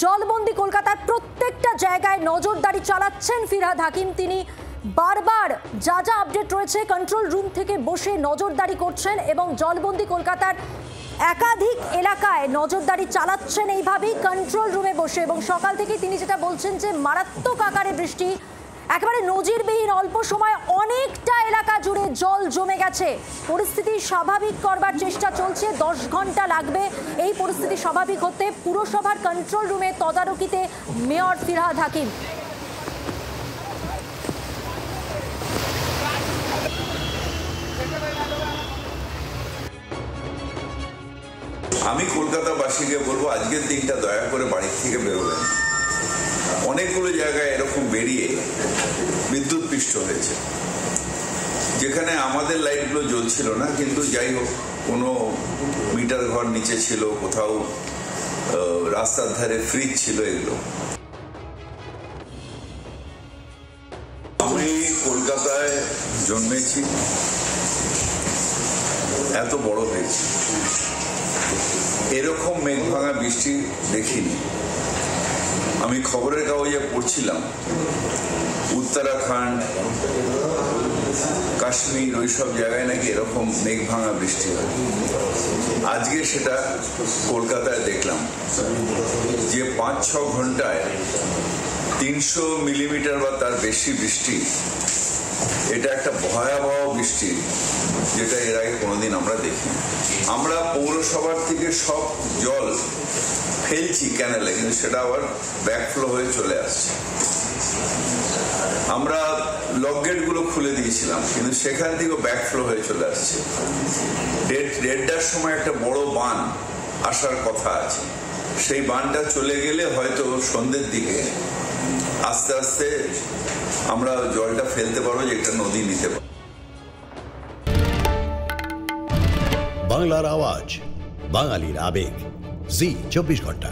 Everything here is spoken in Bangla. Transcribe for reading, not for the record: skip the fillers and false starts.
জলবন্দি কলকাতার প্রত্যেকটা জায়গায় নজরদারি চালাচ্ছেন ফিরহাদ হাকিম। তিনি বারবার যা যা আপডেট রয়েছে কন্ট্রোল রুম থেকে বসে নজরদারি করছেন এবং জলবন্দি কলকাতার একাধিক এলাকায় নজরদারি চালাচ্ছেন এইভাবেই কন্ট্রোল রুমে বসে। এবং সকাল থেকে তিনি যেটা বলছেন যে মারাত্মক আকারে বৃষ্টি, একেবারে নজিরবিহীন, অল্প সময় অনেকটা এলাকা জুড়ে জল জমে গেছে। পরিস্থিতি স্বাভাবিক করবার চেষ্টা চলছে, 10 ঘন্টা লাগবে এই পরিস্থিতি স্বাভাবিক হতে। পুরসভার কন্ট্রোল রুমে তদারকিতে মেয়র ফিরহাদ হাকিম। আমি কলকাতাবাসীকে বলবো আজকের দিনটা দয়া করে বাড়ি থেকে বেরোবেন। অনেকগুলো জায়গায় এরকম বেরিয়ে বিদ্যুৎ পৃষ্ঠ হয়েছে, যেখানে আমাদের লাইটগুলো জ্বলছিল না, কিন্তু যাই হোক কোনো মিটার ঘর নিচে ছিল, কোথাও রাস্তার ধারে ফ্রিজ ছিল। এগুলো আমি কলকাতায় জন্মেছি, এত বড় হয়েছি, এরকম মেঘ ভাঙা বৃষ্টি দেখিনি। আমি খবরের কাগজে পড়ছিলাম উত্তরাখণ্ড, কাশ্মীর, ওইসব জায়গায় নাকি এরকম মেঘ ভাঙা বৃষ্টি হয়। আজকে সেটা কলকাতায় দেখলাম যে 5-6 ঘন্টায় 300 মিলিমিটার বা তার বেশি বৃষ্টি। এটা একটা ভয়াবহ বৃষ্টি, যেটা এর আগে কোনোদিন আমরা দেখি। আমরা পৌরসভার থেকে সব জল ফেলছি ক্যানেলে, কিন্তু সেটা আবার ব্যাকফ্লো হয়ে চলে আসছে। আমরা লক গেটগুলো খুলে দিয়েছিলাম, কিন্তু সেখান থেকেও ব্যাকফ্লো হয়ে চলে আসছে। 1:30টার সময় একটা বড় বান আসার কথা আছে, সেই বানটা চলে গেলে হয়তো সন্ধ্যের দিকে আস্তে আস্তে আমরা জলটা ফেলতে পারবো, যে একটা নদী নিতে পারবো। বাংলার আওয়াজ, বাঙালির আবেগ, জি 24 ঘন্টা।